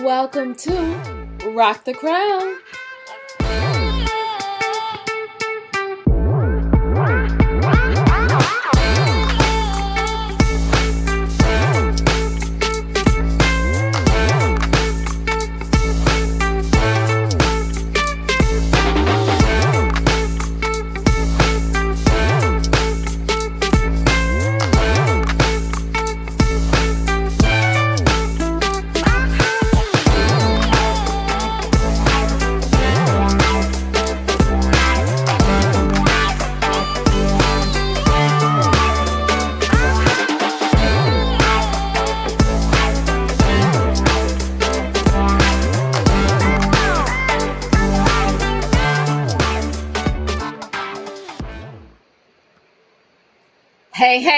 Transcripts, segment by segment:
Welcome to Rock the Crown.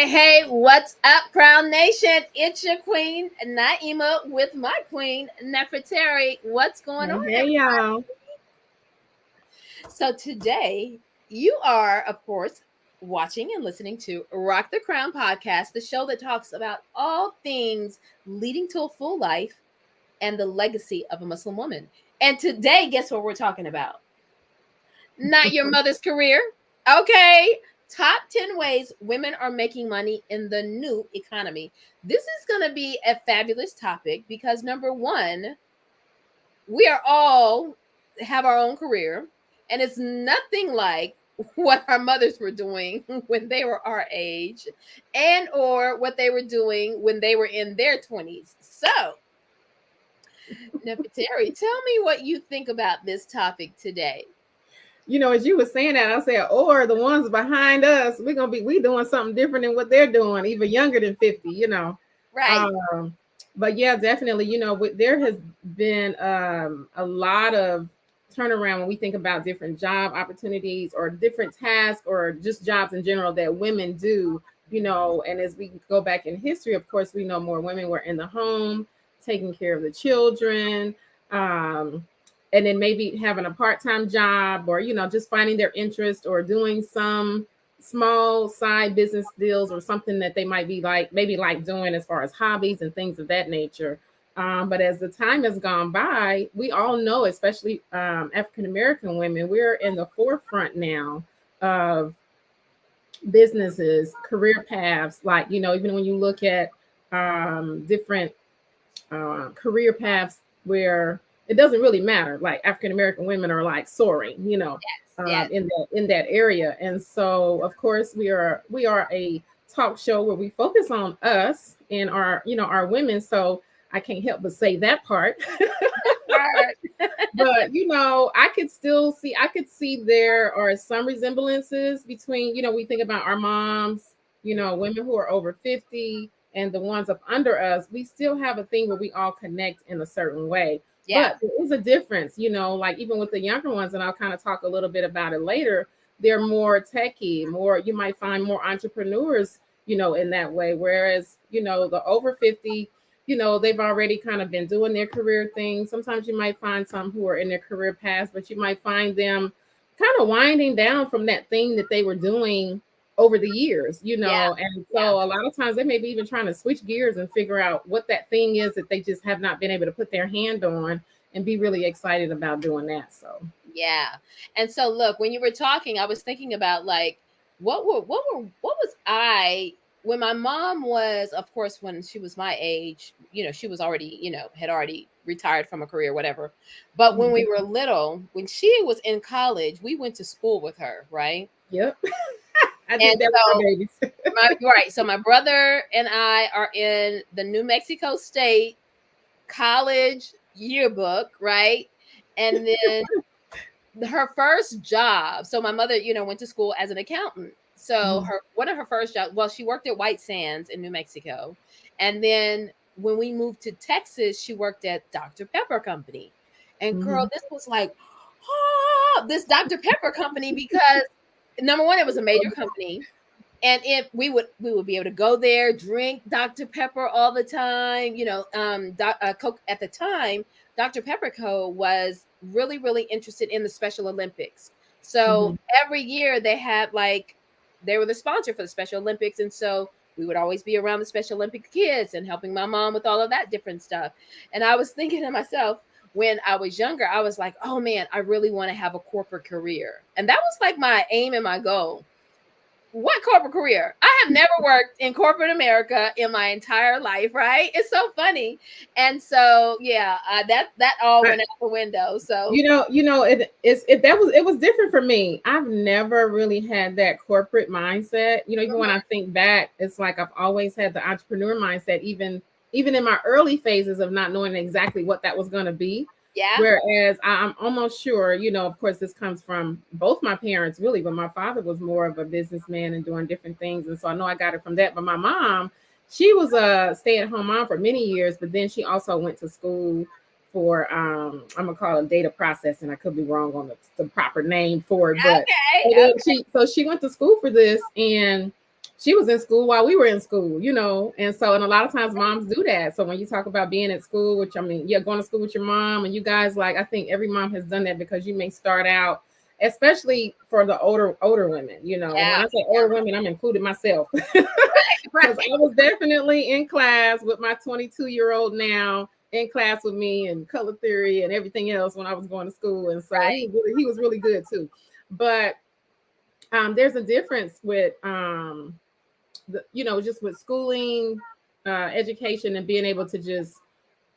Hey, what's up, Crown Nation? It's your queen, Naima, with my queen, Nefertari. What's going on, Hey, everybody? y'all. So today, you are, of course, watching and listening to Rock the Crown podcast, the show that talks about all things leading to a full life and the legacy of a Muslim woman. And today, guess what we're talking about? Not your mother's career. Okay. Top 10 ways women are making money in the new economy. This is going to be a fabulous topic because number one, we are all have our own career, and it's nothing like what our mothers were doing when they were our age and or what they were doing when they were in their 20s. So, Nefertari, tell me what you think about this topic today. As you were saying that, I said, or the ones behind us, we doing something different than what they're doing, even younger than 50. Right. But yeah, definitely, there has been a lot of turnaround when we think about different job opportunities or different tasks or just jobs in general that women do, and as we go back in history, of course, we know more women were in the home, taking care of the children. And then maybe having a part-time job or just finding their interest or doing some small side business deals or something that they might be like doing as far as hobbies and things of that nature. But as the time has gone by, we all know, especially African American women, we're in the forefront now of businesses, career paths. Like, even when you look at different career paths where it doesn't really matter. Like African American women are like soaring, Yes. in that area. And so, of course, we are a talk show where we focus on us and our women. So I can't help but say that part. But I could see there are some resemblances between, we think about our moms, women who are over 50 and the ones up under us. We still have a thing where we all connect in a certain way. Yeah. But there is a difference, like even with the younger ones, and I'll kind of talk a little bit about it later. They're more techie, more, you might find more entrepreneurs, in that way. Whereas, the over 50, they've already kind of been doing their career thing. Sometimes you might find some who are in their career paths, but you might find them kind of winding down from that thing that they were doing over the years, Yeah. and so a lot of times they may be even trying to switch gears and figure out what that thing is that they just have not been able to put their hand on and be really excited about doing that. So Yeah. And so look, when you were talking, I was thinking about like what was I when my mom was, of course, when she was my age, she was already, had already retired from a career, whatever. But when we were little, when she was in college, we went to school with her, right? yep. I And did that with my so babies. so my brother and I are in the New Mexico State college yearbook, right? And then her first job. So my mother, went to school as an accountant. So one of her first jobs, well, she worked at White Sands in New Mexico. And then when we moved to Texas, she worked at Dr. Pepper Company. And girl, this was like, this Dr. Pepper Company, because number one, it was a major company. And if we would be able to go there, drink Dr. Pepper all the time. Coke at the time, Dr. Pepper Co. was really, really interested in the Special Olympics. So every year they had they were the sponsor for the Special Olympics. And so we would always be around the Special Olympic kids and helping my mom with all of that different stuff. And I was thinking to myself, when I was younger, I was like, oh man, I really want to have a corporate career. And that was like my aim and my goal. What corporate career? I have never worked in corporate America in my entire life, right? It's so funny. And so, yeah, that all went out the window. So, it was different for me. I've never really had that corporate mindset. Even when I think back, it's like I've always had the entrepreneur mindset, even in my early phases of not knowing exactly what that was going to be. yeah. Whereas I'm almost sure, of course, this comes from both my parents, really, but my father was more of a businessman and doing different things. And so I know I got it from that. But my mom, she was a stay-at-home mom for many years, but then she also went to school for, I'm going to call it data processing. I could be wrong on the proper name for it. But Okay. she went to school for this, and she was in school while we were in school, and a lot of times moms do that. So when you talk about being at school, which going to school with your mom, and you guys, like, I think every mom has done that, because you may start out, especially for the older women, and when I say older women, I'm including myself, because I was definitely in class with my 22-year-old now, in class with me and color theory and everything else when I was going to school. And so he was really good too. But there's a difference with just with schooling, education, and being able to just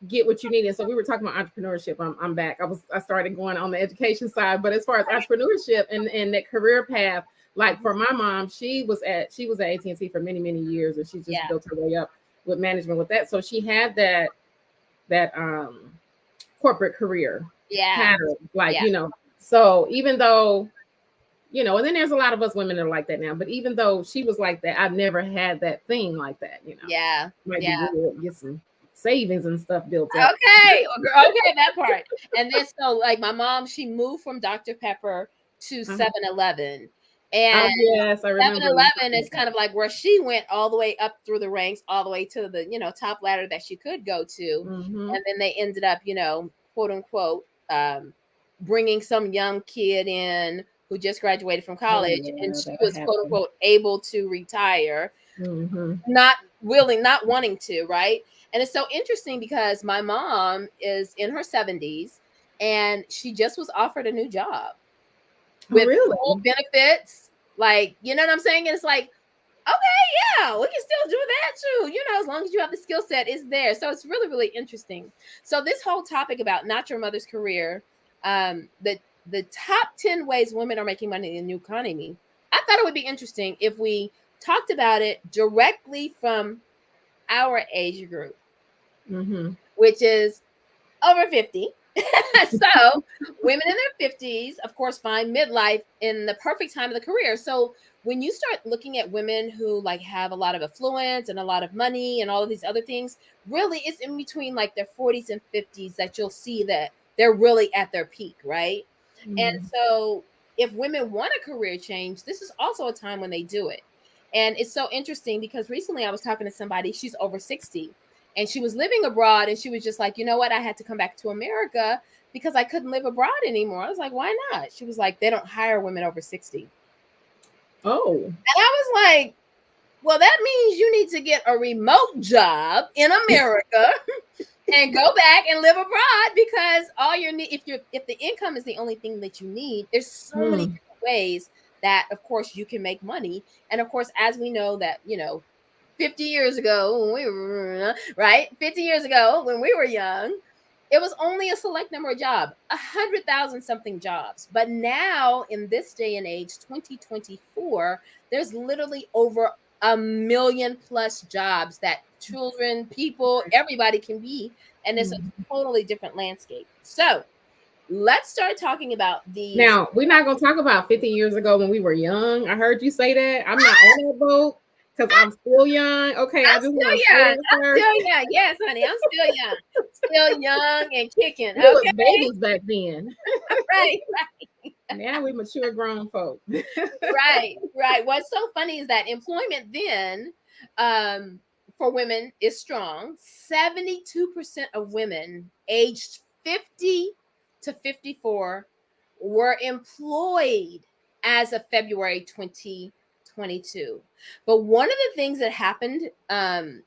get what you need. And so we were talking about entrepreneurship. I'm back. I started going on the education side, but as far as entrepreneurship and that career path, like for my mom, she was at AT&T for many, many years, and she just built her way up with management with that. So she had that corporate career pattern, so even though, and then there's a lot of us women that are like that now. But even though she was like that, I've never had that thing like that. Might be good, get some savings and stuff built up. Okay, that part. And then so, like, my mom, she moved from Dr. Pepper to 7-Eleven. And yes, I remember. 7-Eleven is kind of like where she went all the way up through the ranks, all the way to the top ladder that she could go to. And then they ended up, quote unquote, bringing some young kid in who just graduated from college, and she was quote unquote able to retire, not wanting to, right? And it's so interesting because my mom is in her 70s, and she just was offered a new job with full benefits, like, you know what I'm saying? And it's like, okay, yeah, we can still do that too, as long as you have the skill set, is there. So it's really, really interesting. So this whole topic about not your mother's career, the top 10 ways women are making money in the new economy, I thought it would be interesting if we talked about it directly from our age group, which is over 50. So women in their 50s, of course, find midlife in the perfect time of the career. So when you start looking at women who like have a lot of affluence and a lot of money and all of these other things, really it's in between like their 40s and 50s that you'll see that they're really at their peak, right? And so if women want a career change, this is also a time when they do it. And it's so interesting because recently I was talking to somebody, she's over 60, and she was living abroad, and she was just like, you know what? I had to come back to America because I couldn't live abroad anymore. I was like, why not? She was like, they don't hire women over 60. Oh. And I was like, well, that means you need to get a remote job in America and go back and live abroad, because all your need, if the income is the only thing that you need, there's so many different ways that, of course, you can make money. And of course, as we know that, 50 years ago when we were, right? 50 years ago when we were young, it was only a select number of jobs, 100,000 something jobs. But now in this day and age, 2024, there's literally over 1 million plus jobs that children, people, everybody can be. And it's a totally different landscape. So let's start talking about these. Now, we're not going to talk about 50 years ago when we were young. I heard you say that. I'm not on that boat because I'm still young. Okay, I'm still young. Yes, honey, I'm still young. Still young and kicking. We was babies back then. Right. Now we mature grown folk. Right. What's so funny is that employment then for women is strong. 72% of women aged 50 to 54 were employed as of February 2020. 22. But one of the things that happened,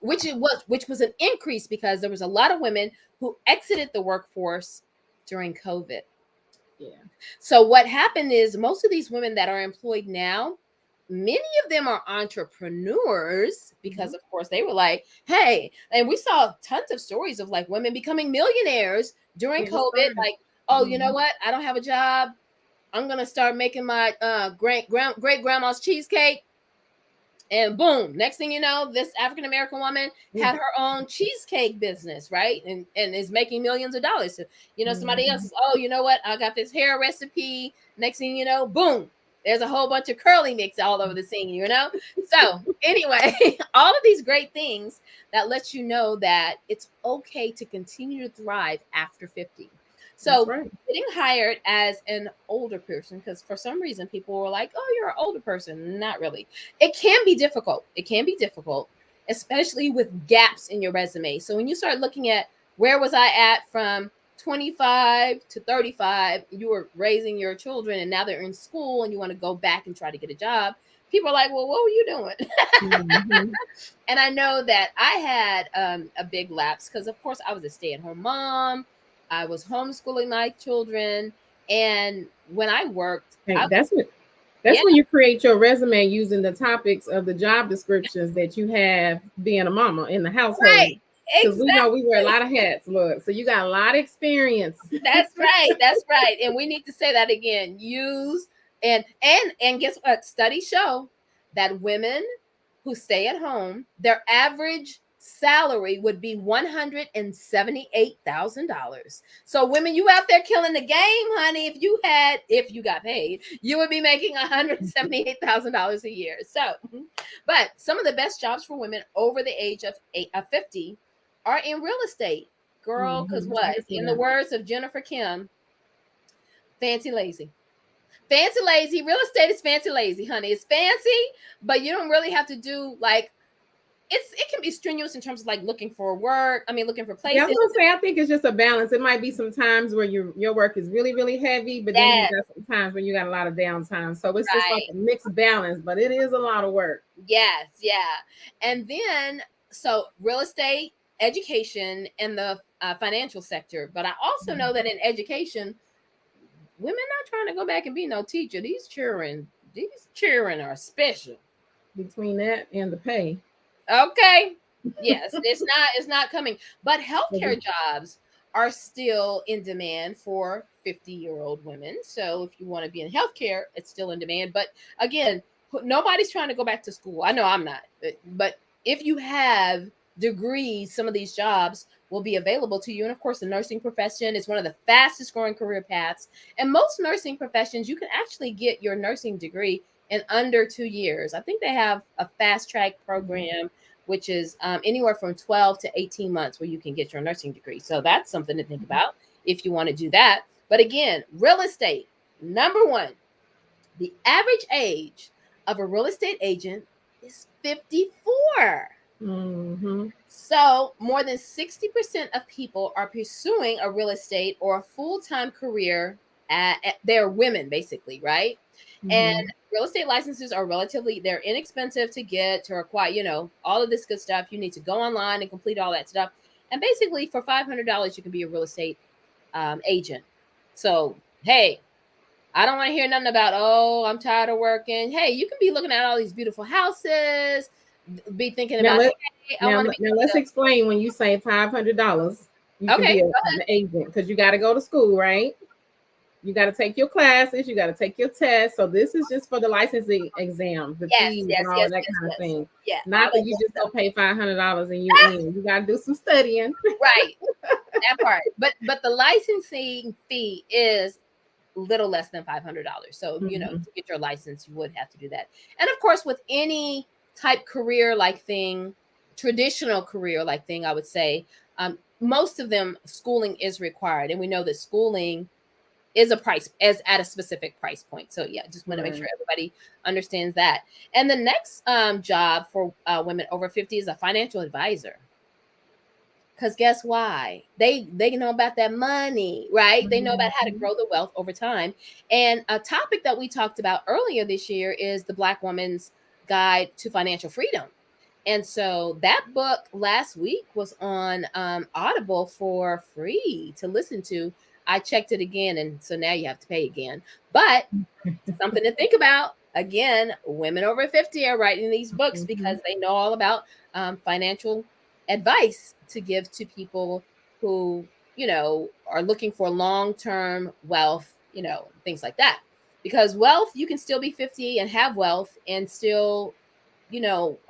which was an increase because there was a lot of women who exited the workforce during COVID. Yeah. So what happened is most of these women that are employed now, many of them are entrepreneurs because of course they were like, hey, and we saw tons of stories of like women becoming millionaires during COVID, like, oh, you know what? I don't have a job. I'm gonna start making my great grandma's cheesecake. And boom, next thing you know, this African American woman had her own cheesecake business, right? And is making millions of dollars. So, you know, somebody else is, oh, you know what? I got this hair recipe. Next thing you know, boom, there's a whole bunch of curly mix all over the scene, you know? So anyway, all of these great things that let you know that it's okay to continue to thrive after 50. So getting hired as an older person, because for some reason people were like, oh, you're an older person. Not really. It can be difficult. It can be difficult, especially with gaps in your resume. So when you start looking at where was I at from 25 to 35, you were raising your children and now they're in school and you want to go back and try to get a job. People are like, well, what were you doing? And I know that I had a big lapse because, of course, I was a stay-at-home mom. I was homeschooling my children. And when I worked, that's when you create your resume using the topics of the job descriptions that you have being a mama in the household. Right. Because we know we wear a lot of hats. Look, so you got a lot of experience. That's right. That's right. And we need to say that again. Use and guess what? Studies show that women who stay at home, their average salary would be $178,000. So women, you out there killing the game, honey. If you got paid, you would be making $178,000 a year. So, but some of the best jobs for women over the age of 50 are in real estate, girl. Because what? In the words of Jennifer Kim, fancy lazy. Fancy lazy. Real estate is fancy lazy, honey. It's fancy, but you don't really have to do like it can be strenuous in terms of like looking for work. I mean, looking for places. Yeah, I was gonna say, I think it's just a balance. It might be some times where your work is really, really heavy, but then you got some times when you got a lot of downtime. So it's just like a mixed balance, but it is a lot of work. Yes, yeah. And then so real estate, education, and the financial sector. But I also know that in education, women not trying to go back and be no teacher. These children are special. Between that and the pay. Okay. Yes, it's not coming. But healthcare jobs are still in demand for 50-year-old women. So if you want to be in healthcare, it's still in demand. But again, nobody's trying to go back to school. I know I'm not. But if you have degrees, some of these jobs will be available to you. And of course, the nursing profession is one of the fastest growing career paths. And most nursing professions, you can actually get your nursing degree in under 2 years. I think they have a fast track program, which is anywhere from 12 to 18 months where you can get your nursing degree. So that's something to think about if you want to do that. But again, real estate, number one, the average age of a real estate agent is 54. So more than 60% of people are pursuing a real estate or a full-time career. They're women, basically, right? And real estate licenses are they're inexpensive to get, to acquire, all of this good stuff. You need to go online and complete all that stuff. And basically for $500, you can be a real estate agent. So, hey, I don't want to hear nothing about, oh, I'm tired of working. Hey, you can be looking at all these beautiful houses, be thinking about, now let's explain when you say $500, you can be an agent because you got to go to school, right? You got to take your classes. You got to take your tests. So this is just for the licensing exam, the fees and all that kind of thing. Yeah, not that you just don't pay $500 and you in. You got to do some studying. Right, that part. But the licensing fee is little less than $500. So to get your license, you would have to do that. And of course, with any type career like thing, traditional career like thing, I would say most of them schooling is required, and we know that schooling is at a specific price point. So yeah, just want to make sure everybody understands that. And the next job for women over 50 is a financial advisor. Because guess why? They know about that money, right? They know about how to grow the wealth over time. And a topic that we talked about earlier this year is the Black woman's Guide to Financial Freedom. And so that book last week was on Audible for free to listen to. I checked it again, and so now you have to pay again. But something to think about. Again, women over 50 are writing these books because they know all about financial advice to give to people who, are looking for long-term wealth, things like that. Because wealth, you can still be 50 and have wealth and still,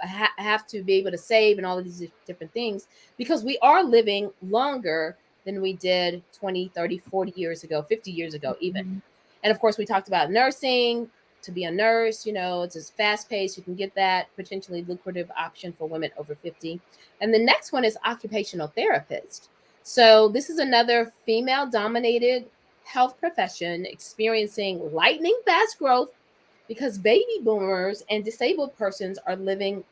have to be able to save and all of these different things, because we are living longer than we did 20, 30, 40 years ago, 50 years ago, even. And of course, we talked about nursing. To be a nurse, it's as fast paced. You can get that potentially lucrative option for women over 50. And the next one is occupational therapist. So this is another female dominated health profession experiencing lightning fast growth because baby boomers and disabled persons are living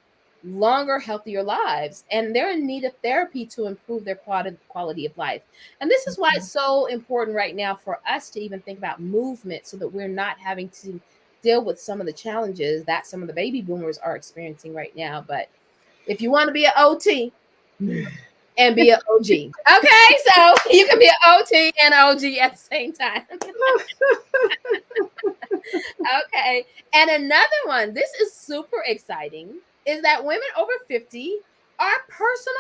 longer, healthier lives, and they're in need of therapy to improve their quality of life. And this is why it's so important right now for us to even think about movement, so that we're not having to deal with some of the challenges that some of the baby boomers are experiencing right now. But if you want to be an OT and be an OG, okay, so you can be an OT and OG at the same time. Okay. And another one, this is super exciting, is that women over 50 are personal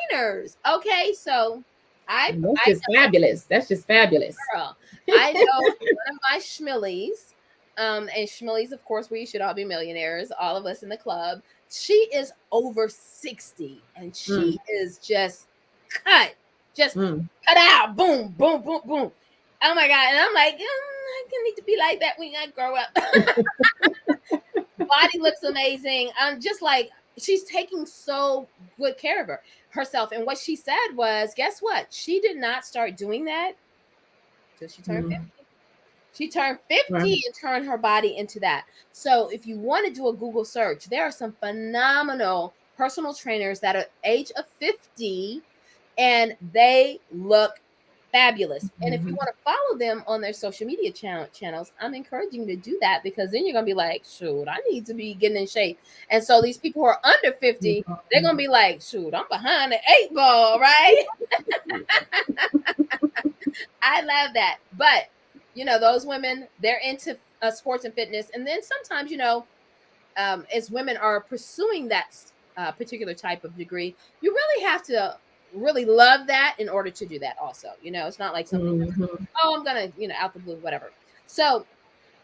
trainers. Okay. So That's just fabulous. That's just fabulous. Girl, I know one of my schmillies, and schmillies, of course, we should all be millionaires, all of us in the club. She is over 60 and she is just cut out. Boom, boom, boom, boom. Oh my God. And I'm like, I need to be like that when I grow up. Body looks amazing. Just like she's taking so good care of herself. And what she said was, guess what? She did not start doing that till she turned 50. She turned 50 and turned her body into that. So if you want to do a Google search, there are some phenomenal personal trainers that are age of 50 and they look fabulous. And if you want to follow them on their social media channels, I'm encouraging you to do that, because then you're going to be like, shoot, I need to be getting in shape. And so these people who are under 50, they're going to be like, shoot, I'm behind the 8 ball, right? I love that. But, those women, they're into sports and fitness. And then sometimes, as women are pursuing that particular type of degree, you really have to really love that in order to do that also. It's not like something, I'm gonna, out the blue, whatever. So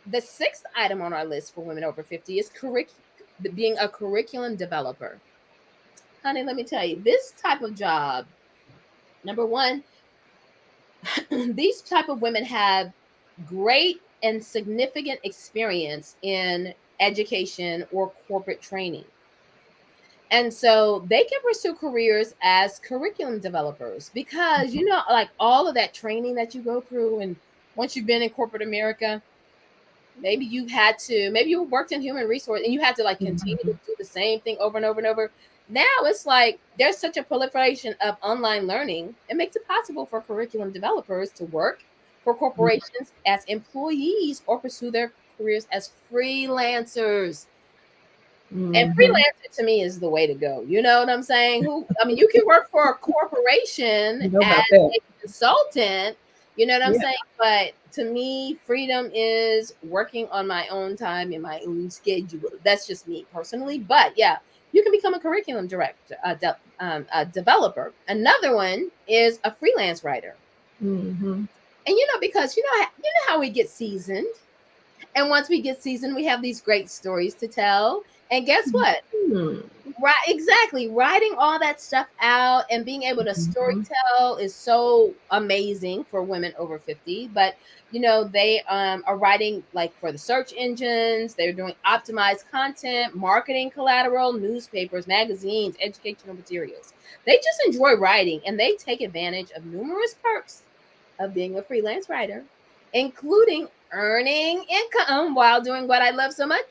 the 6th item on our list for women over 50 is being a curriculum developer. Honey, let me tell you, this type of job, number one, these type of women have great and significant experience in education or corporate training. And so they can pursue careers as curriculum developers, because, like all of that training that you go through, and once you've been in corporate America, maybe you worked in human resource and you had to like continue to do the same thing over and over and over. Now it's like there's such a proliferation of online learning. It makes it possible for curriculum developers to work for corporations as employees or pursue their careers as freelancers. And freelancer to me is the way to go. You know what I'm saying? You can work for a corporation as a consultant, you know what I'm saying? But to me, freedom is working on my own time in my own schedule. That's just me personally. But yeah, you can become a curriculum director, a developer. Another one is a freelance writer. And because you know how we get seasoned. And once we get seasoned, we have these great stories to tell. And guess what? Right, exactly. Writing all that stuff out and being able to storytell is so amazing for women over 50. But they are writing like for the search engines. They're doing optimized content, marketing collateral, newspapers, magazines, educational materials. They just enjoy writing, and they take advantage of numerous perks of being a freelance writer, including earning income while doing what I love so much,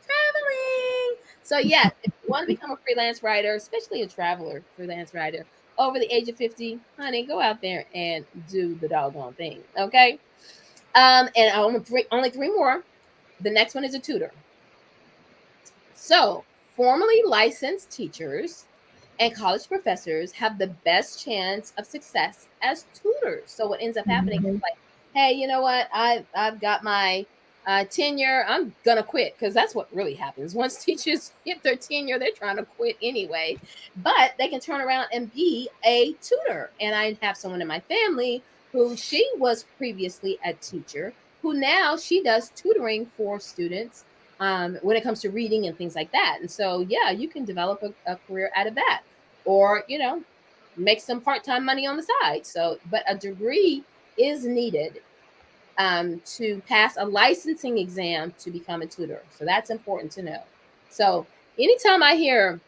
traveling. So yes, if you want to become a freelance writer, especially a freelance writer over the age of 50, honey, go out there and do the doggone thing. Okay. And only 3 more. The next one is a tutor. So, formally licensed teachers and college professors have the best chance of success as tutors. So, what ends up happening is Mhm. like, hey, you know what? I've got my tenure. I'm gonna quit because that's what really happens. Once teachers hit their tenure, they're trying to quit anyway. But they can turn around and be a tutor. And I have someone in my family who she was previously a teacher, who now she does tutoring for students when it comes to reading and things like that. And so, yeah, you can develop a career out of that, or make some part-time money on the side. So, but a degree is needed to pass a licensing exam to become a tutor. So that's important to know. So anytime I hear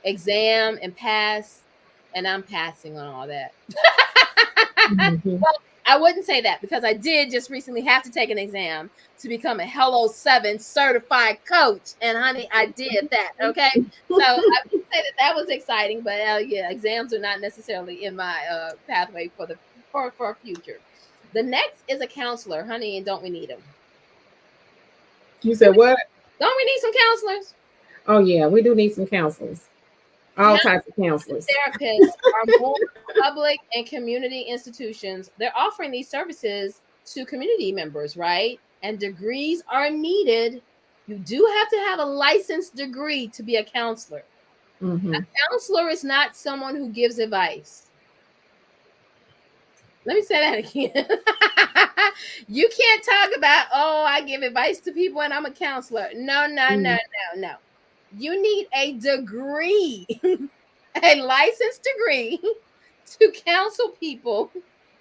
exam and pass, and I'm passing on all that. Mhm. Well, I wouldn't say that because I did just recently have to take an exam to become a Hello 7 certified coach. And honey, I did that. Okay. So I would say that was exciting, but yeah, exams are not necessarily in my pathway for the for future. The next is a counselor, honey, and don't we need them? You said what? Don't we need some counselors? Oh yeah, we do need some counselors. All types of counselors. Therapists are more public and community institutions. They're offering these services to community members, right? And degrees are needed. You do have to have a licensed degree to be a counselor. Mm-hmm. Counselor is not someone who gives advice. Let me say that again. You can't talk about, oh, I give advice to people and I'm a counselor. No, no, no, no, no. You need a degree, a licensed degree to counsel people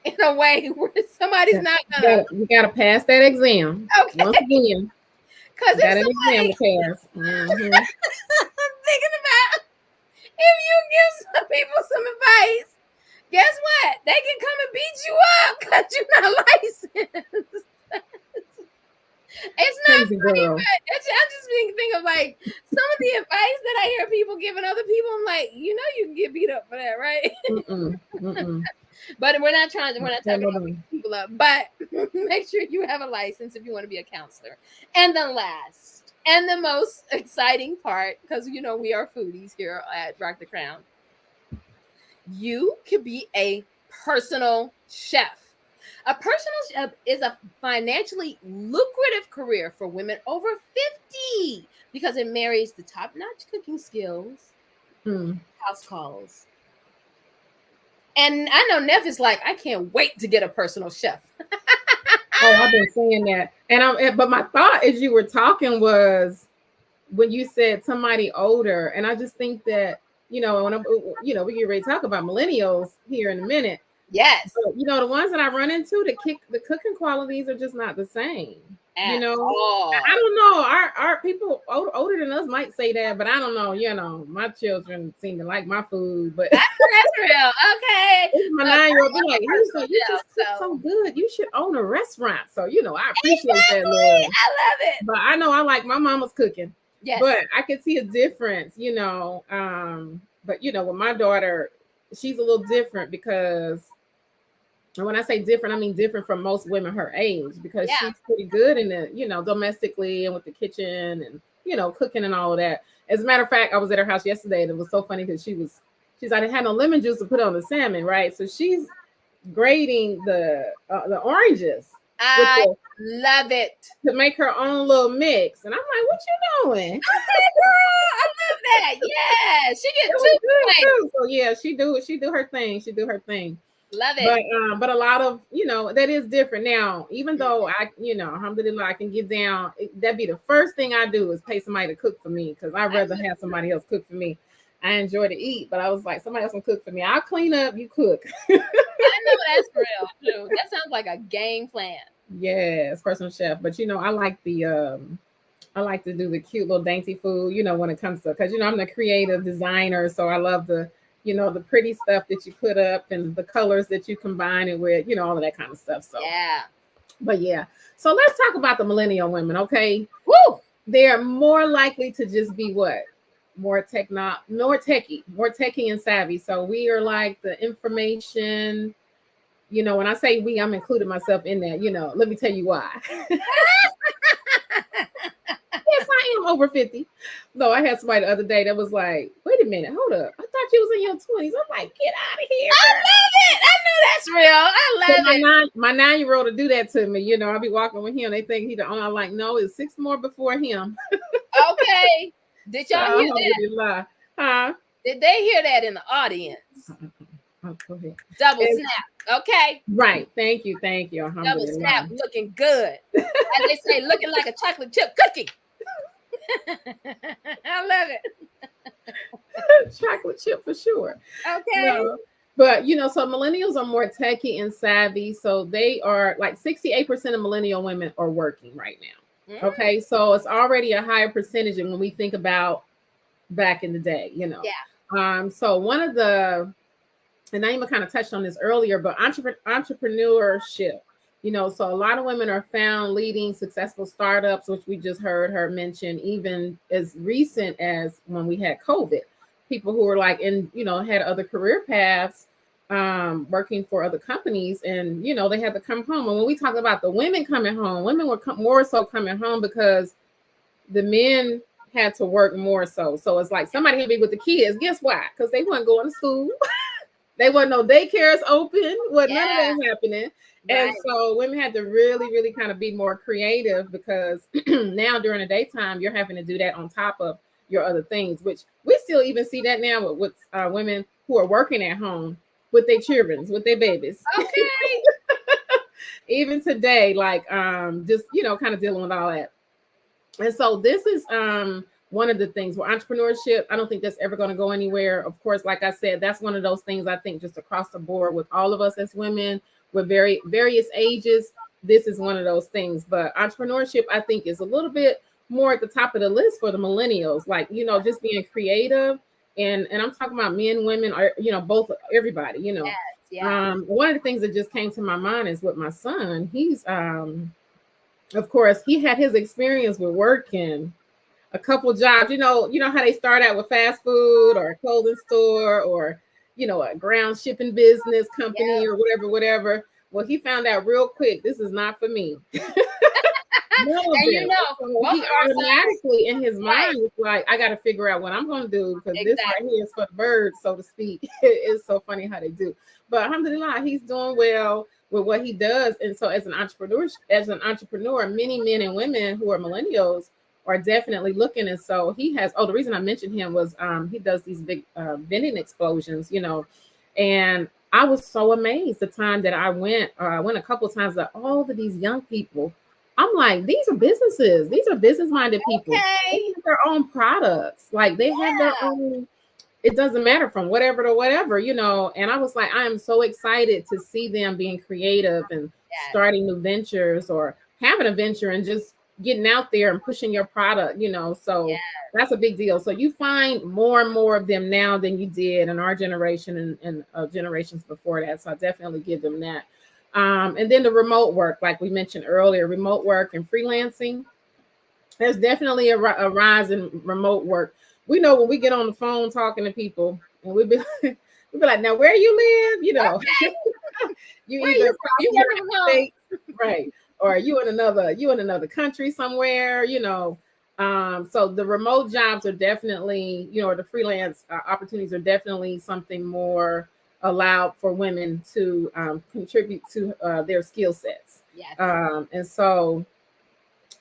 in a way where somebody's Yeah. not gonna. You gotta pass that exam. Okay. Once again, Because you if got an exam somebody, to pass. Mm-hmm. I'm thinking about, if you give some people some advice, guess what? They can come and beat you up because you're not licensed. It's not Crazy funny, girl. but I'm just thinking of like some of the advice that I hear people giving other people. I'm like, you can get beat up for that, right? Mm-mm. Mm-mm. But we're not talking about No. beating people up. But make sure you have a license if you want to be a counselor. And the last and the most exciting part, because we are foodies here at Rock the Crown, you could be a personal chef. A personal chef is a financially lucrative career for women over 50 because it marries the top-notch cooking skills, house calls. And I know Neff is like, I can't wait to get a personal chef. Oh, I've been saying that. But my thought as you were talking was when you said somebody older, and I just think that, when we get ready to talk about millennials here in a minute. Yes. But, the ones that I run into, the cooking qualities are just not the same. I don't know. Our people older than us might say that, but I don't know. My children seem to like my food, but that's real. Okay. My 9-year-old be like, you just cook so good. You should own a restaurant. So I appreciate that, Lord. I love it. But I know I like my mama's cooking. Yes. But I can see a difference, But with my daughter, she's a little different because. And when I say different, I mean different from most women her age because she's pretty good in the, domestically and with the kitchen and, cooking and all of that. As a matter of fact, I was at her house yesterday and it was so funny because she's I didn't have no lemon juice to put on the salmon, right? So she's grating the oranges. I love it. To make her own little mix. And I'm like, what you doing? Okay, girl, I love that. Yeah, she gets 2 points. So yeah, she do her thing. She do her thing. Love it. But a lot of, that is different. Now, even though alhamdulillah, I can get down, that'd be the first thing I do is pay somebody to cook for me because I'd rather have somebody else cook for me. I enjoy to eat, but I was like, somebody else can cook for me. I'll clean up, you cook. I know that's real too. That sounds like a game plan. Yes, personal chef. But I like I like to do the cute little dainty food, when it comes to, because I'm the creative designer, so I love the the pretty stuff that you put up and the colors that you combine it with, all of that kind of stuff. So yeah. But yeah. So let's talk about the millennial women, okay? Woo! They're more likely to just be what? More techie and savvy. So we are like the information, when I say we, I'm including myself in that, let me tell you why. Yes, I am over 50. No, I had somebody the other day that was like, wait a minute, hold up. I thought you was in your 20s. I'm like, get out of here. I love it. I know that's real. I So love it. my 9-year-old to do that to me. I'll be walking with him. They think he the only. I'm like, no, it's 6 more before him. Okay. Did So, y'all hear that? alhamdulillah. Huh? Did they hear that in the audience? Oh, go ahead. Double And- snap. Okay. Right. Thank you. Double Alhamdulillah. snap looking good. As they say, looking like a chocolate chip cookie. I love it. Chocolate chip for sure. Okay. No. But so millennials are more techie and savvy. So they are like 68% of millennial women are working right now. Mm. Okay. So it's already a higher percentage than when we think about back in the day, Yeah. So one of the, and Naima kind of touched on this earlier, but entrepreneurship, so a lot of women are found leading successful startups, which we just heard her mention, even as recent as when we had COVID. People who were like had other career paths, working for other companies, and they had to come home. And when we talk about the women coming home, women were more so coming home because the men had to work more so. So it's like somebody had to be with the kids. Guess why? Because they weren't going to school. They wasn't no daycares open. None of that happening. And Right. so women had to really, really kind of be more creative, because now during the daytime, you're having to do that on top of your other things, which we still even see that now with women who are working at home with their children, with their babies. Okay. Even today, like just kind of dealing with all that. And so this is one of the things where entrepreneurship, I don't think that's ever going to go anywhere. Of course, like I said, that's one of those things I think just across the board with all of us as women with various ages, this is one of those things. But entrepreneurship, I think, is a little bit more at the top of the list for the millennials, like, Mm-hmm. just being creative. And I'm talking about men, women, or, both, everybody, Yes. Yeah. One of the things that just came to my mind is with my son. He's, of course, he had his experience with working a couple jobs. You know how they start out with fast food or a clothing store or a ground shipping business company or whatever. Well, he found out real quick, this is not for me. And he automatically in his mind was like, I got to figure out what I'm going to do, because this right here is for the birds, so to speak. It's so funny how they do. But alhamdulillah, he's doing well with what he does. And so as an entrepreneur, many men and women who are millennials are definitely looking. And so he has, the reason I mentioned him was he does these big vending explosions, and I was so amazed the time that I went a couple of times, that all of these young people, I'm like, these are businesses. These are business-minded people. Okay. They have their own products. Like they have their own, it doesn't matter from whatever to whatever, And I was like, I am so excited to see them being creative and starting new ventures or having a venture and just getting out there and pushing your product, So that's a big deal. So you find more and more of them now than you did in our generation and generations before that. So I definitely give them that. And then the remote work, like we mentioned earlier, remote work and freelancing. There's definitely a rise in remote work. We know when we get on the phone talking to people, and we'd be like, now where you live? Okay. You either state, right, or you in another country somewhere, So the remote jobs are definitely, or the freelance opportunities are definitely something more allowed for women to contribute to their skill sets. Yes. And so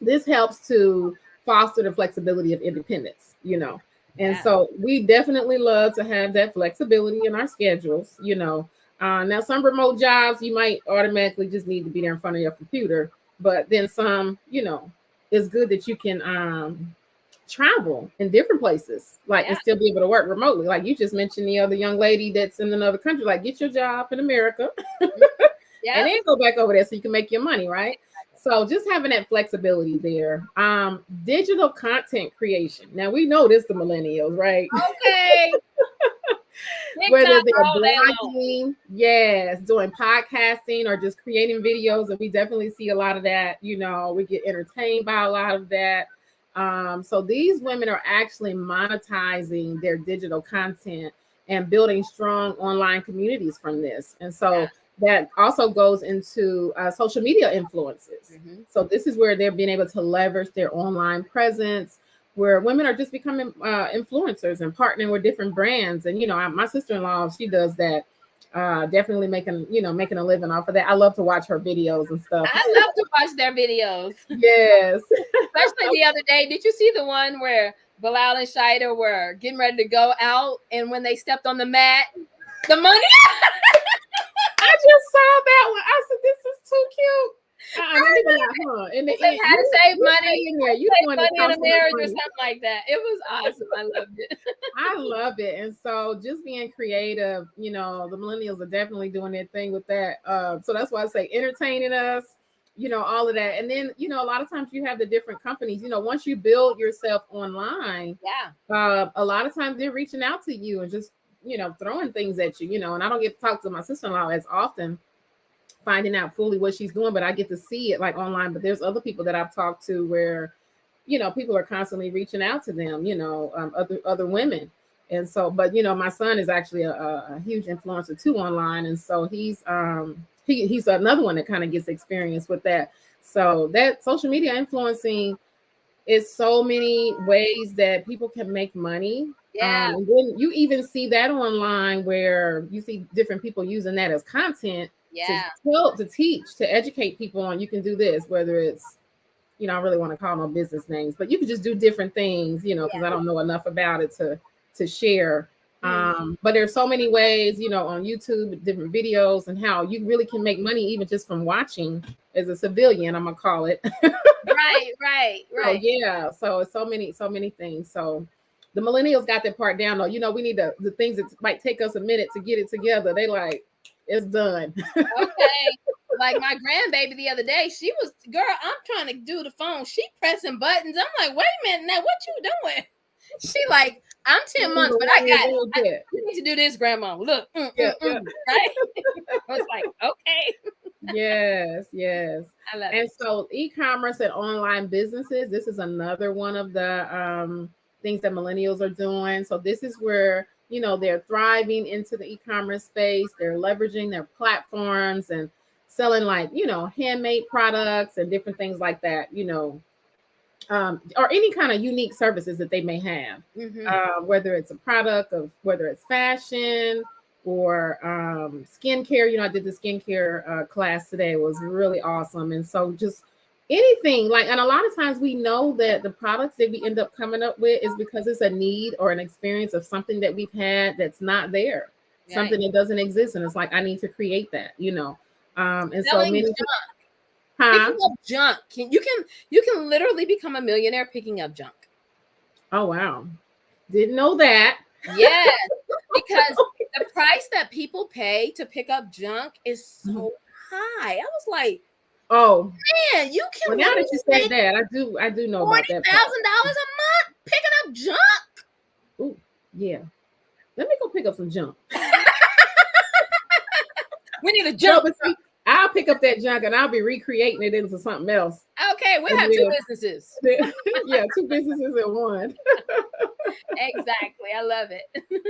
this helps to foster the flexibility of independence, And so we definitely love to have that flexibility in our schedules, Now some remote jobs, you might automatically just need to be there in front of your computer, but then some, it's good that you can travel in different places, and still be able to work remotely. Like you just mentioned the other young lady that's in another country, like get your job in America and then go back over there so you can make your money, right? So just having that flexibility there. Digital content creation. Now we know this, the millennials, right? Okay. Whether they're blogging, doing podcasting or just creating videos, and we definitely see a lot of that. We get entertained by a lot of that. So these women are actually monetizing their digital content and building strong online communities from this. And so that also goes into social media influences. Mm-hmm. So this is where they're being able to leverage their online presence, where women are just becoming influencers and partnering with different brands. And my sister-in-law, she does that. Definitely making a living off of that. I love to watch her videos and stuff. I love to watch their videos. Yes. Especially the other day. Did you see the one where Bilal and Shida were getting ready to go out, and when they stepped on the mat, the money? I just saw that one. I said, "This is too cute." And they had to save money. In there. You save money in a marriage or something like that. It was awesome. I loved it. I love it. And so just being creative, the millennials are definitely doing their thing with that. So that's why I say entertaining us, all of that. And then, a lot of times you have the different companies, once you build yourself online, a lot of times they're reaching out to you and just, throwing things at you, and I don't get to talk to my sister-in-law as often, finding out fully what she's doing, but I get to see it like online. But there's other people that I've talked to where, people are constantly reaching out to them, other women. And so, but my son is actually a huge influencer too online, and so he's another one that kind of gets experience with that. So that social media influencing is so many ways that people can make money. Yeah. And then you even see that online where you see different people using that as content to teach, to educate people on, you can do this, whether it's, I don't really want to call no business names, but you can just do different things, because I don't know enough about it to share. But there's so many ways, on YouTube, different videos, and how you really can make money even just from watching as a civilian, I'm gonna call it. Right. So, yeah. So it's so many things. So the millennials got that part down though. We need the things that might take us a minute to get it together. They like, it's done. Okay. Like my grandbaby the other day, she was, girl, I'm trying to do the phone. She pressing buttons. I'm like, wait a minute, now what you doing? She like, I'm 10 months, but I you need to do this, grandma. Look, right? I was like, okay. Yes. I love and it. So e-commerce and online businesses, this is another one of the things that millennials are doing. So this is where, they're thriving into the e-commerce space. They're leveraging their platforms and selling like, handmade products and different things like that, or any kind of unique services that they may have, whether it's a product of, whether it's fashion or skincare. I did the skincare class today. It was really awesome. And so just anything like, and a lot of times we know that the products that we end up coming up with is because it's a need or an experience of something that we've had that's not there, something that doesn't exist. And it's like, I need to create that, and so many junk. Picking up junk. You can literally become a millionaire picking up junk. Oh wow. Didn't know that. Yes, because the price that people pay to pick up junk is so high. I was like, oh man, you can. Well, now that you say that, I do know about that. $40,000 a month picking up junk. Ooh, yeah. Let me go pick up some junk. We need a junk. I'll pick up that junk and I'll be recreating it into something else. Okay, we'll have two businesses. Yeah, two businesses in one. Exactly. I love it.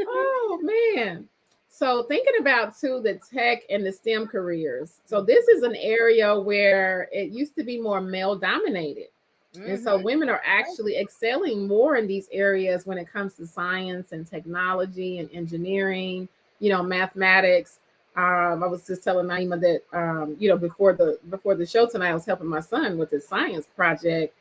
Oh, man. So thinking about, too, the tech and the STEM careers. So this is an area where it used to be more male-dominated. And so women are actually excelling more in these areas when it comes to science and technology and engineering, mathematics. I was just telling Naima that, before the show tonight, I was helping my son with his science project.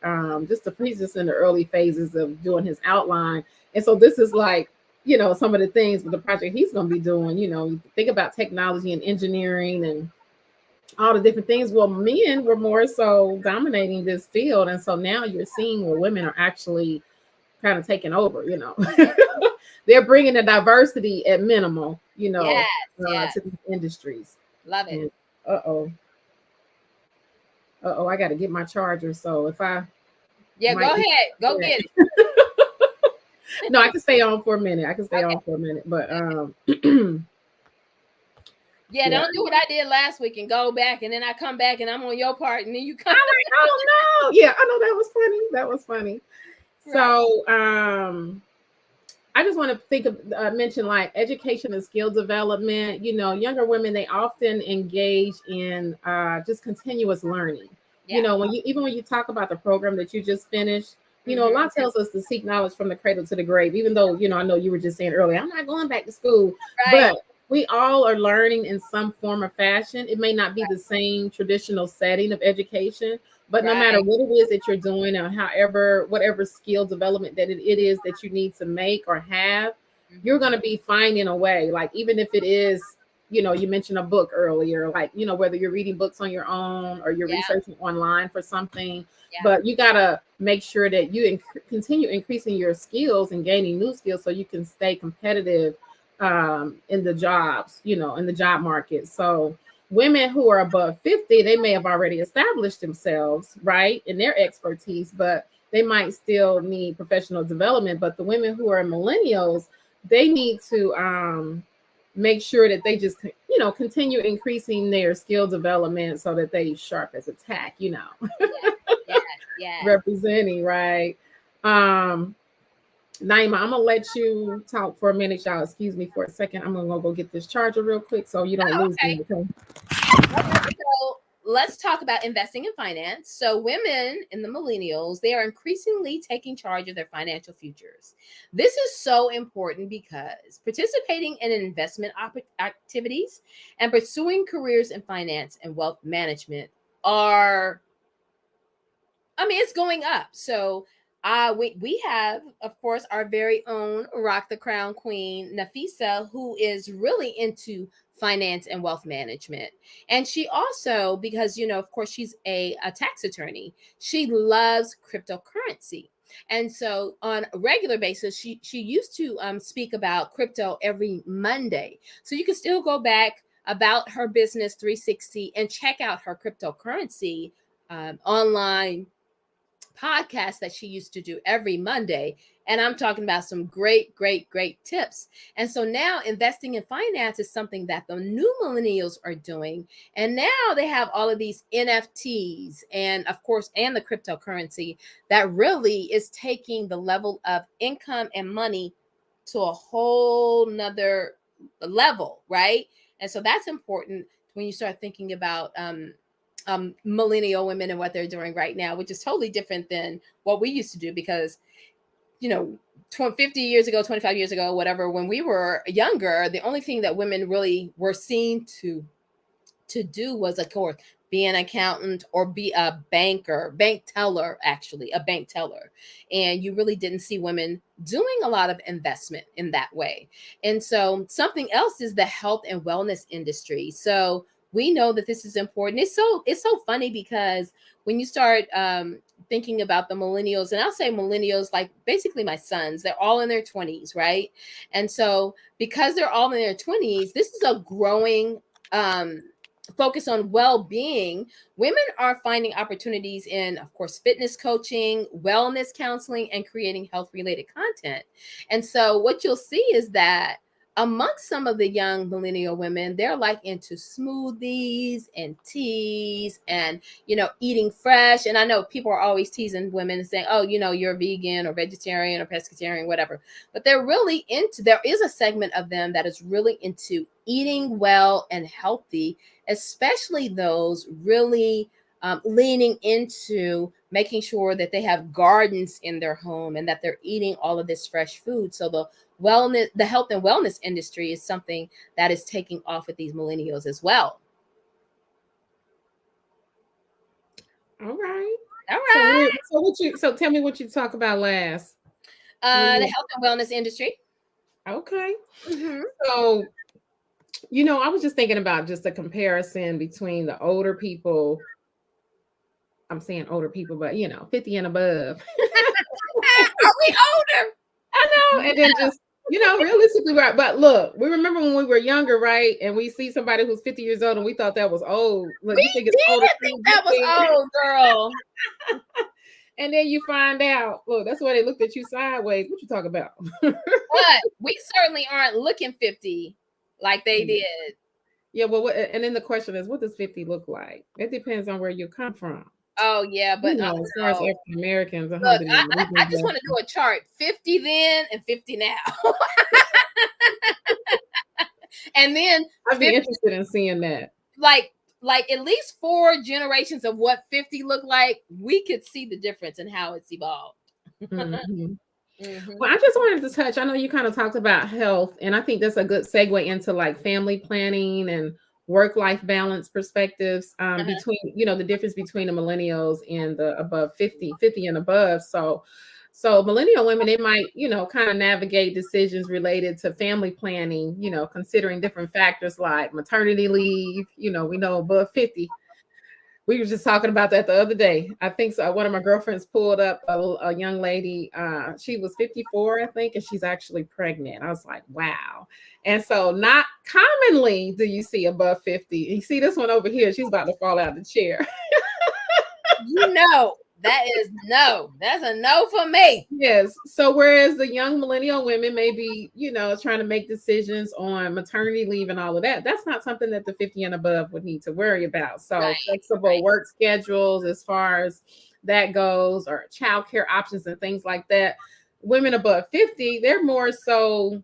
He's just in the early phases of doing his outline. And so this is like, some of the things with the project he's going to be doing, you think about technology and engineering and all the different things. Well, men were more so dominating this field. And so now you're seeing where women are actually kind of taking over, They're bringing the diversity at minimal, to these industries. Love it. And, I got to get my charger. So if I... Yeah, go ahead. Go get it. No, I can stay on for a minute. But yeah, don't do what I did last week and go back and then I come back and I'm on your part and then you come. Oh no. Yeah, I know that was funny. Right. So I just want to mention like education and skill development. You know, younger women, they often engage in just continuous learning. You Yeah. know, when you talk about the program that you just finished, you know, a Mm-hmm. lot tells us to seek knowledge from the cradle to the grave. Even though, you know, I know you were just saying earlier, I'm not going back to school, Right. but we all are learning in some form or fashion. It may not be the same traditional setting of education, but no matter Right. what it is that you're doing, or however, whatever skill development that it is that you need to make or have, you're Mm-hmm. going to be finding a way. Like, even if it is, you know, you mentioned a book earlier, like, you know, whether you're reading books on your own or you're Yeah. researching online for something, Yeah. but you got to make sure that you continue increasing your skills and gaining new skills so you can stay competitive in the jobs, you know, in the job market. So, women who are above 50, they may have already established themselves, right, in their expertise, but they might still need professional development. But the women who are millennials, they need to make sure that they just, you know, continue increasing their skill development so that they sharp as a tack, you know, Yes. Yes. Yes. representing, right? Um, Naima, I'm gonna let you talk for a minute, y'all. Excuse me for a second. I'm gonna go get this charger real quick so you don't Oh, lose okay. me. Okay. So let's talk about investing in finance. So women in the millennials, they are increasingly taking charge of their financial futures. This is so important because participating in investment activities and pursuing careers in finance and wealth management are, I mean, it's going up. So we have, of course, our very own Rock the Crown Queen, Nafisa, who is really into finance and wealth management. And she also, because, you know, of course, she's a tax attorney, she loves cryptocurrency. And so on a regular basis, she used to speak about crypto every Monday. So you can still go back about her business 360 and check out her cryptocurrency online podcast that she used to do every Monday. And I'm talking about some great, great, great tips. And so now investing in finance is something that the new millennials are doing. And now they have all of these NFTs and, of course, and the cryptocurrency that really is taking the level of income and money to a whole nother level, right? And so that's important when you start thinking about millennial women and what they're doing right now, which is totally different than what we used to do because, you know, 50 years ago, 25 years ago, whatever, when we were younger, the only thing that women really were seen to do was, of course, be an accountant or be a bank teller, actually, a bank teller. And you really didn't see women doing a lot of investment in that way. And so something else is the health and wellness industry. So we know that this is important. It's so funny because when you start thinking about the millennials, and I'll say millennials, like basically my sons, they're all in their 20s, right? And so because they're all in their 20s, this is a growing um focus on well-being. Women are finding opportunities in, of course, fitness coaching, wellness counseling, and creating health related content. And so what you'll see is that amongst some of the young millennial women, they're like into smoothies and teas and, you know, eating fresh. And I know people are always teasing women and saying, oh, you know, you're vegan or vegetarian or pescatarian, whatever. But they're really into, there is a segment of them that is really into eating well and healthy, especially those really leaning into making sure that they have gardens in their home and that they're eating all of this fresh food. So the health and wellness industry is something that is taking off with these millennials as well. All right. All So right. so tell me what you talk about last. The health and wellness industry. Okay. Mm-hmm. So, you know, I was just thinking about just a comparison between the older people. I'm saying older people, but you know, 50 and above. Are we older? I know. And then just, you know, realistically, right. But look, we remember when we were younger, right? And we see somebody who's 50 years old and we thought that was old. Look, We you think it's old as did think soon as that was you see. old, girl. And then you find out, look, that's why they looked at you sideways. What you talk about? But we certainly aren't looking 50 like they Yeah. did. Yeah, well, and then the question is, what does 50 look like? It depends on where you come from. Oh yeah, You but know, as far as no. African Americans, Look, alhamdulillah, we've I been just want blessed. to do a chart: 50 then and 50 now, and then I'd be 50, interested in seeing that. like at least 4 generations of what 50 looked like. We could see the difference in how it's evolved. Mhm. Hmm. Well, I just wanted to touch. I know you kind of talked about health, and I think that's a good segue into like family planning and work-life balance perspectives Uh-huh. between, the difference between the millennials and the above 50 and above. So millennial women, they might, kind of navigate decisions related to family planning, considering different factors like maternity leave. We know above 50, we were just talking about that the other day. I think so. One of my girlfriends pulled up a young lady. She was 54, I think, and she's actually pregnant. I was like, wow. And so, not commonly do you see above 50. You see this one over here. She's about to fall out of the chair. That is no. That's a no for me. Yes. So whereas the young millennial women may be, trying to make decisions on maternity leave and all of that, that's not something that the 50 and above would need to worry about. So Right, flexible right. work schedules as far as that goes, or childcare options and things like that. Women above 50, they're more so,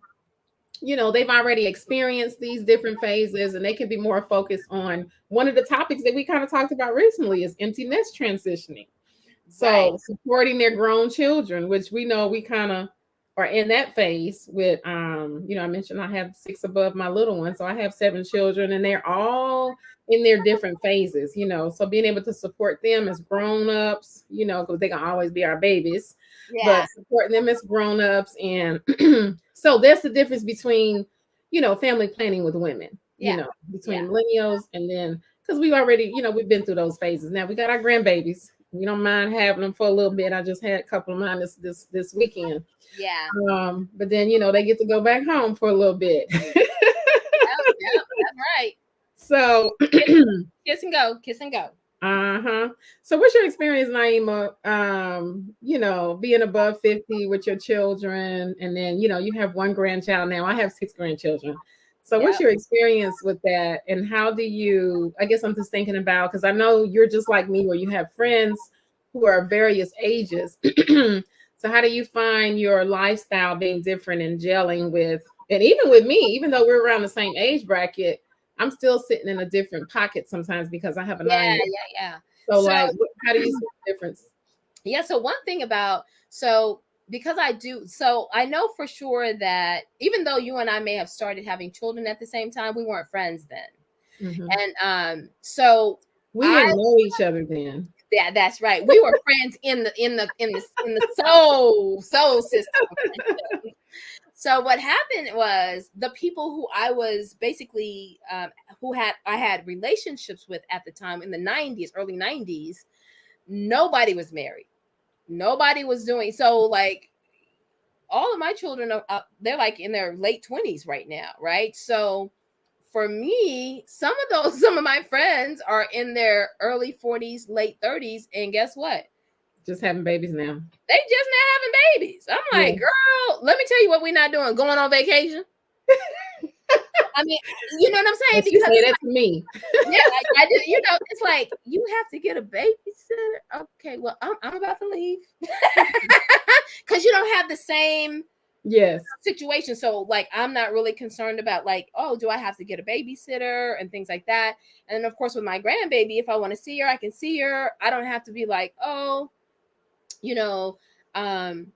they've already experienced these different phases and they can be more focused on one of the topics that we kind of talked about recently is empty nest transitioning. Right. So supporting their grown children, which we know we kind of are in that phase with, I mentioned I have 6 above my little one. So I have 7 children and they're all in their different phases, so being able to support them as grown-ups, because they can always be our babies, Yeah. but supporting them as grown-ups. And so that's the difference between, family planning with women, Yeah. between Yeah. millennials and then because we already, we've been through those phases. Now we got our grandbabies. We don't mind having them for a little bit. I just had a couple of mine this weekend. Yeah. But then they get to go back home for a little bit. Yep, yep, that's right. So Kiss, kiss and go. Kiss and go. uh-huh. So what's your experience, Naima? Being above 50 with your children, and then you have one grandchild now. I have 6 grandchildren. So what's Yep. your experience with that? And how do you, I guess I'm just thinking about, because I know you're just like me where you have friends who are various ages. So how do you find your lifestyle being different and gelling with, and even with me, even though we're around the same age bracket, I'm still sitting in a different pocket sometimes because I have a Yeah, 9-year. yeah, yeah. So, So like, how do you see the difference? yeah, so one thing about because I know for sure that even though you and I may have started having children at the same time, we weren't friends then. Mhm. And so We I didn't know each other then. yeah, that's right. We were friends in the soul system. So what happened was the people who I was basically I had relationships with at the time in the 90s, early 90s, nobody was married. Nobody was doing so. Like all of my children are they're like in their late 20s right now, right? So for me, some of my friends are in their early 40s, late 30s, and guess what? Just having babies now. They just not having babies. I'm Yeah. like, girl, let me tell you what we're not doing. Going on vacation. I mean, you know what I'm saying? And she Because said it's that like, to me. yeah, I just, it's like you have to get a babysitter. Okay, well, I'm about to leave because you don't have the same Yes. situation. So, like, I'm not really concerned about like, oh, do I have to get a babysitter and things like that. And then, of course, with my grandbaby, if I want to see her, I can see her. I don't have to be like, oh, you know, um,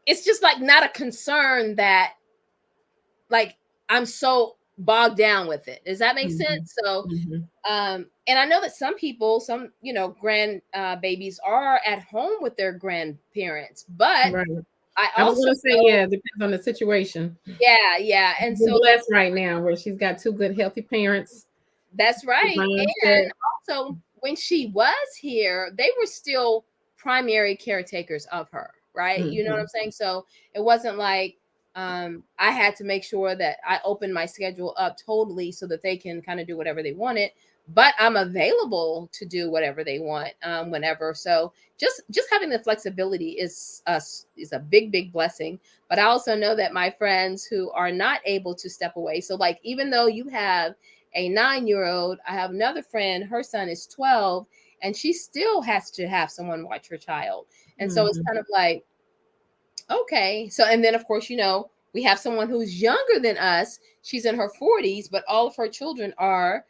it's just like not a concern that like I'm so bogged down with it. Does that make Mhm. sense? So Mhm. and I know that some people, some grand babies are at home with their grandparents, but Right. I I was also gonna say, know, yeah, it depends on the situation. yeah, yeah, and We're so blessed right now where she's got 2 good, healthy parents. that's As right. mom And said. also, when she was here, they were still primary caretakers of her, right? You know what I'm Mhm. saying? So it wasn't like I had to make sure that I opened my schedule up totally so that they can kind of do whatever they wanted. But I'm available to do whatever they want whenever. So just having the flexibility is a big blessing. But I also know that my friends who are not able to step away. So like even though you have a 9-year-old. I have another friend, her son is 12, and she still has to have someone watch her child. And so it's kind of like, okay. So, and then of course, we have someone who's younger than us. She's in her 40s, but all of her children are,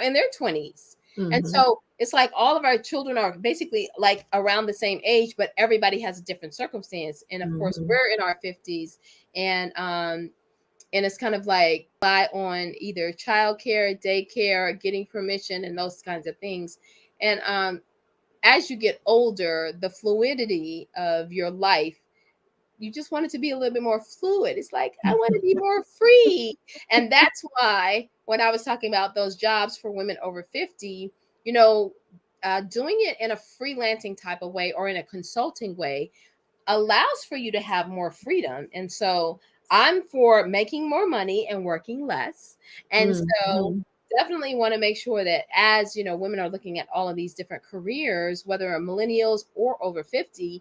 in their 20s. And so it's like all of our children are basically like around the same age, but everybody has a different circumstance. And of course, we're in our 50s, and it's kind of like rely on either childcare, daycare, getting permission, and those kinds of things. And as you get older, the fluidity of your life, you just want it to be a little bit more fluid. It's like, I want to be more free. And that's why when I was talking about those jobs for women over 50, doing it in a freelancing type of way or in a consulting way allows for you to have more freedom. And so I'm for making more money and working less. And so definitely want to make sure that as, women are looking at all of these different careers, whether millennials or over 50,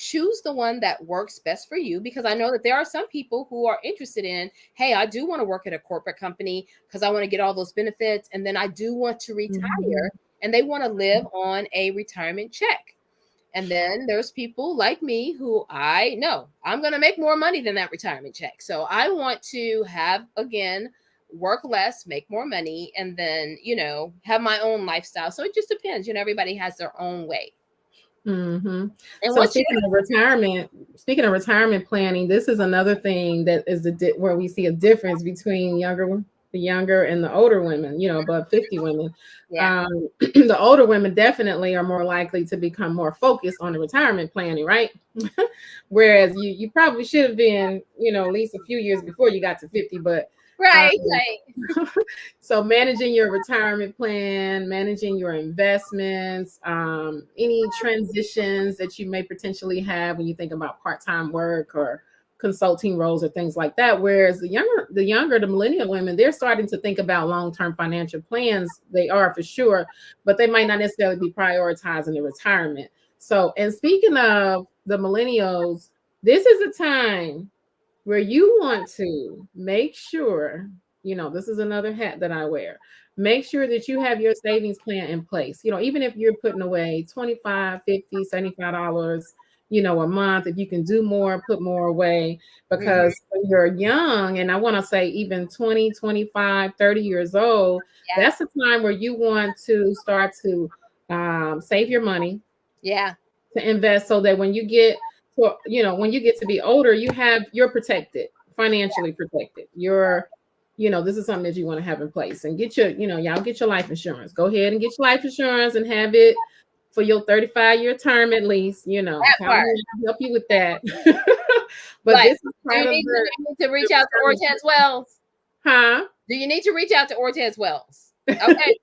choose the one that works best for you, because I know that there are some people who are interested in, hey, I do want to work at a corporate company because I want to get all those benefits, and then I do want to retire, and they want to live on a retirement check. And then there's people like me who I know I'm going to make more money than that retirement check. So I want to have, again, work less, make more money, and then, have my own lifestyle. So it just depends. Everybody has their own way. And so speaking of retirement planning, this is another thing that is where we see a difference between the younger and the older women, above 50 women. Yeah. The older women definitely are more likely to become more focused on the retirement planning, right? Whereas you probably should have been, at least a few years before you got to 50, but right. So managing your retirement plan, managing your investments, any transitions that you may potentially have when you think about part-time work or consulting roles or things like that. Whereas the millennial women, they're starting to think about long-term financial plans. They are for sure, but they might not necessarily be prioritizing the retirement. So, and speaking of the millennials, this is a time where you want to make sure, this is another hat that I wear. Make sure that you have your savings plan in place. Even if you're putting away $25, $50, $75, a month, if you can do more, put more away, because when you're young, and I want to say even 20, 25, 30 years old, that's the time where you want to start to save your money. Yeah. To invest, so that when you get to be older, you're protected, financially protected. This is something that you want to have in place, and get your, y'all get your life insurance. Go ahead and get your life insurance and have it for your 35-year term at least. Help you with that. But this is part of need to reach out to Ortez Wells. Huh? Do you need to reach out to Ortez Wells? Okay.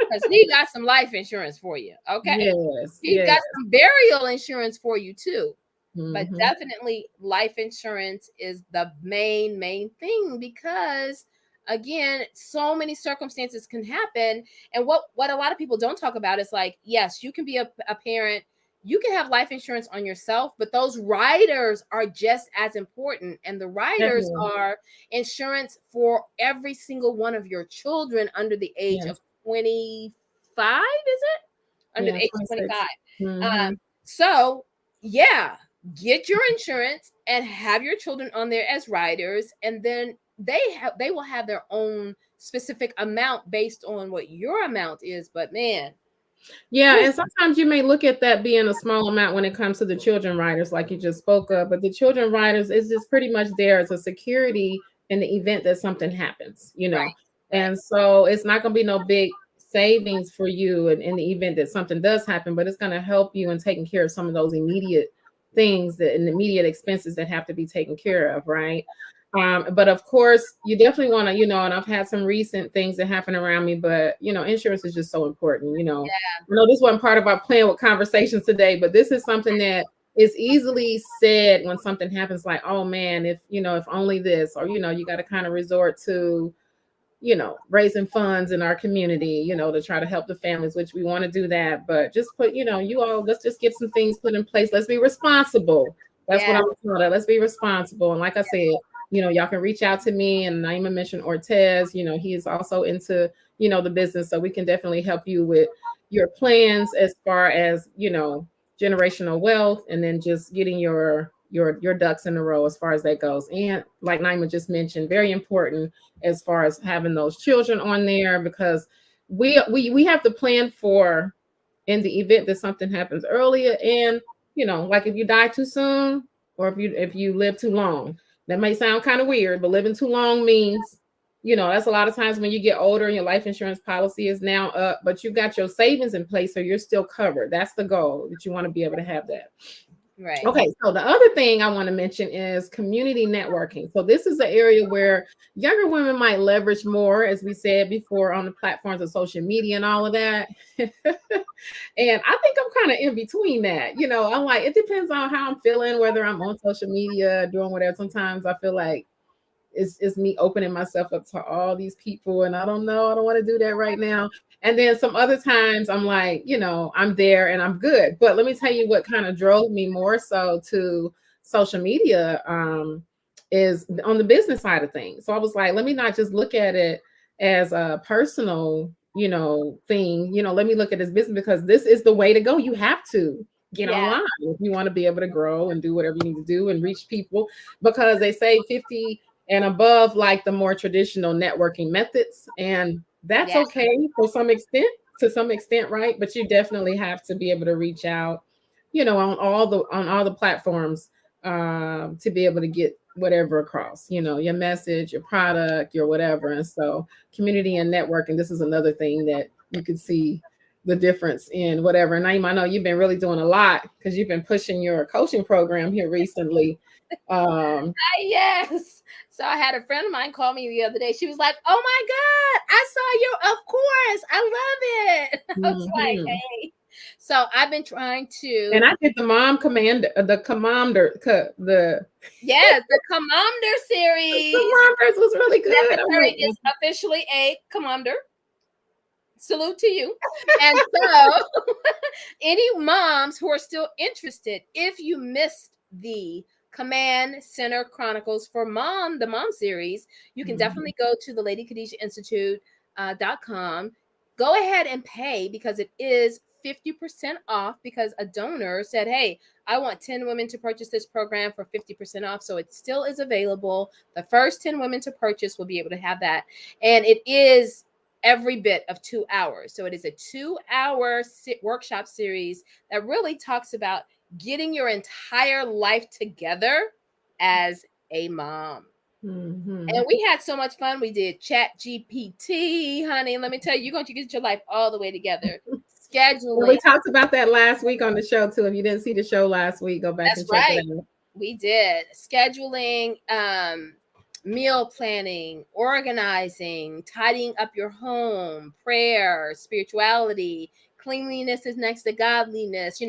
Because he got some life insurance for you. Okay. Yes. He's got some burial insurance for you too. But definitely life insurance is the main thing, because again, so many circumstances can happen. And what a lot of people don't talk about is like, yes, you can be a parent, you can have life insurance on yourself, but those riders are just as important. And the riders are insurance for every single one of your children under the age of 25, is it? Under the age of 25. So get your insurance and have your children on there as riders, and then they will have their own specific amount based on what your amount is. But man, and sometimes you may look at that being a small amount when it comes to the children riders, like you just spoke of, but the children riders is just pretty much there as a security in the event that something happens, Right. And so it's not going to be no big savings for you in the event that something does happen, but it's going to help you in taking care of some of those immediate things and immediate expenses that have to be taken care of, right? But of course, you definitely want to, and I've had some recent things that happen around me, but insurance is just so important. I know this wasn't part of our plan with conversations today, but this is something that is easily said when something happens, like, oh man, if only this, or you got to kind of resort to raising funds in our community, to try to help the families, which we want to do that. But just put, let's just get some things put in place. Let's be responsible. That's what I'm talking about. Let's be responsible. And like I said, y'all can reach out to me, and Naima mentioned Ortez. He is also into, the business. So we can definitely help you with your plans as far as, generational wealth, and then just getting your ducks in a row as far as that goes. And like Naima just mentioned, very important as far as having those children on there, because we have to plan for in the event that something happens earlier. And like if you die too soon, or if you live too long. That may sound kind of weird, but living too long means, that's a lot of times when you get older and your life insurance policy is now up, but you've got your savings in place, so you're still covered. That's the goal, that you want to be able to have that. Right. Okay, so the other thing I want to mention is community networking. So this is an area where younger women might leverage more, as we said before, on the platforms of social media and all of that. And I think I'm kind of in between that. I'm like, it depends on how I'm feeling, whether I'm on social media, doing whatever. Sometimes I feel like it's me opening myself up to all these people, and I don't know, I don't want to do that right now. And then some other times I'm like, I'm there and I'm good. But let me tell you what kind of drove me more so to social media is on the business side of things. So I was like, let me not just look at it as a personal, thing. Let me look at this business, because this is the way to go. You have to get online if you want to be able to grow and do whatever you need to do and reach people, because they say 50 and above like the more traditional networking methods, and that's okay for some extent, to some extent, right? But you definitely have to be able to reach out, on all the platforms, to be able to get whatever across, your message, your product, your whatever. And so community and networking, this is another thing that you could see the difference in whatever. And Naima, I know you've been really doing a lot because you've been pushing your coaching program here recently. Yes. So I had a friend of mine call me the other day. She was like, "Oh my God, I saw you. Of course. I love it." I was like, hey. So I've been trying to. And I did the the Commander series. The Commanders was really good. Secretary is officially a commander. Salute to you. And so any moms who are still interested, if you missed the Command Center Chronicles for Mom, the Mom series, you can definitely go to the Lady Khadijah Institute.com. Go ahead and pay, because it is 50% off, because a donor said, hey, I want 10 women to purchase this program for 50% off. So it still is available. The first 10 women to purchase will be able to have that. And it is every bit of 2 hours. So it is a 2-hour workshop series that really talks about getting your entire life together as a mom. And we had so much fun. We did Chat GPT, honey. Let me tell you, you're going to get your life all the way together. Scheduling. Well, we talked about that last week on the show too. If you didn't see the show last week, go back and check it out. We did scheduling, meal planning, organizing, tidying up your home, prayer, spirituality, cleanliness is next to godliness,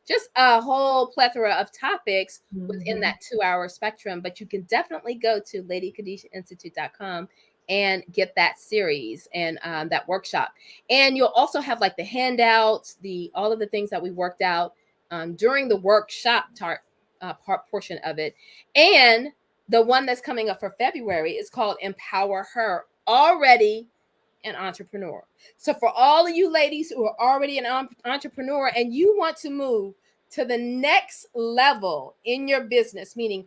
just a whole plethora of topics within that 2-hour spectrum. But you can definitely go to LadyKhadijahInstitute.com and get that series and that workshop. And you'll also have like the handouts, all of the things that we worked out during the workshop portion of it. And the one that's coming up for February is called Empower Her, already an entrepreneur. So for all of you ladies who are already an entrepreneur and you want to move to the next level in your business, meaning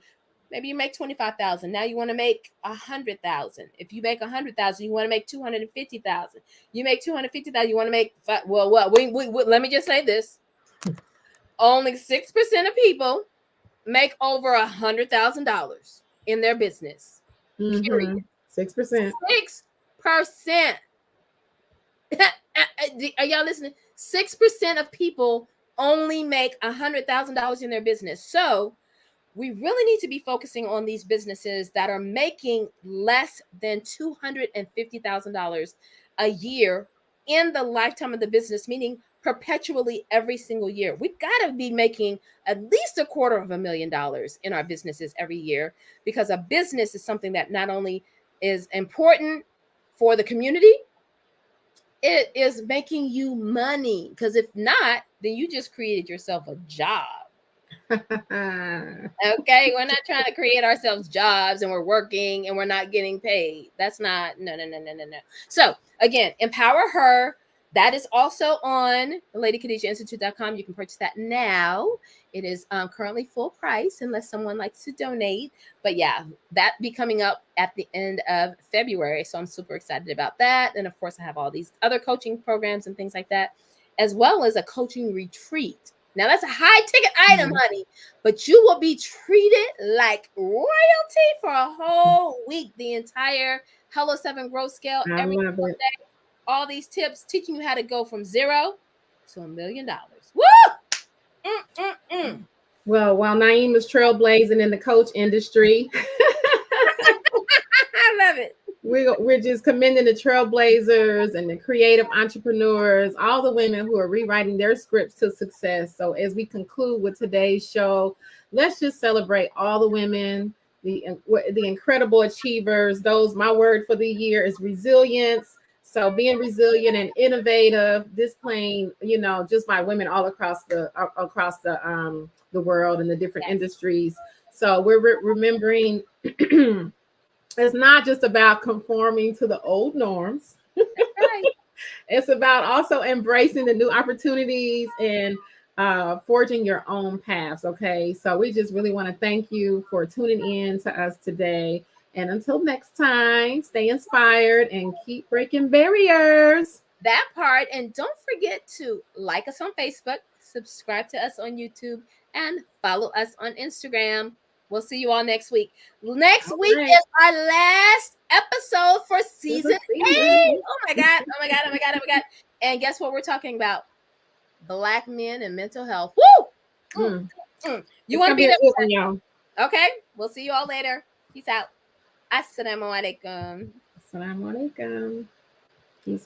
maybe you make 25,000, now you want to make 100,000. If you make 100,000, you want to make 250,000. You make 250,000, you want to make let me just say this: only 6% of people make over $100,000 in their business. Period. 6%. 6%. Are y'all listening? 6% of people only make $100,000 in their business. So we really need to be focusing on these businesses that are making less than $250,000 a year in the lifetime of the business, meaning perpetually every single year. We've got to be making at least $250,000 in our businesses every year, because a business is something that not only is important for the community, it is making you money. Because if not, then you just created yourself a job. Okay, we're not trying to create ourselves jobs and we're working and we're not getting paid. That's not no. So again, empower her. That is also on LadyKhadijahInstitute.com. You can purchase that now. It is currently full price unless someone likes to donate. But yeah, that be coming up at the end of February. So I'm super excited about that. And of course, I have all these other coaching programs and things like that, as well as a coaching retreat. Now that's a high ticket item, honey, but you will be treated like royalty for a whole week. The entire Hello 7 growth scale, I every love it. day, all these tips teaching you how to go from $0 to $1 million. Woo! Well, while Naeem is trailblazing in the coach industry, I love it. We're just commending the trailblazers and the creative entrepreneurs, all the women who are rewriting their scripts to success. So as we conclude with today's show, let's just celebrate all the women, the incredible achievers. Those, my word for the year is resilience. So being resilient and innovative, displaying, just by women all across the world and the different industries. So we're remembering. It's not just about conforming to the old norms. Right. It's about also embracing the new opportunities and forging your own paths. Okay. So we just really want to thank you for tuning in to us today. And until next time, stay inspired and keep breaking barriers. That part. And don't forget to like us on Facebook, subscribe to us on YouTube, and follow us on Instagram. We'll see you all next week. Next week is our last episode for season 8. Oh my God. And guess what we're talking about? Black men and mental health. Woo! You want to be there? Y'all. Okay. We'll see you all later. Peace out. Assalamu alaikum. Assalamu alaikum.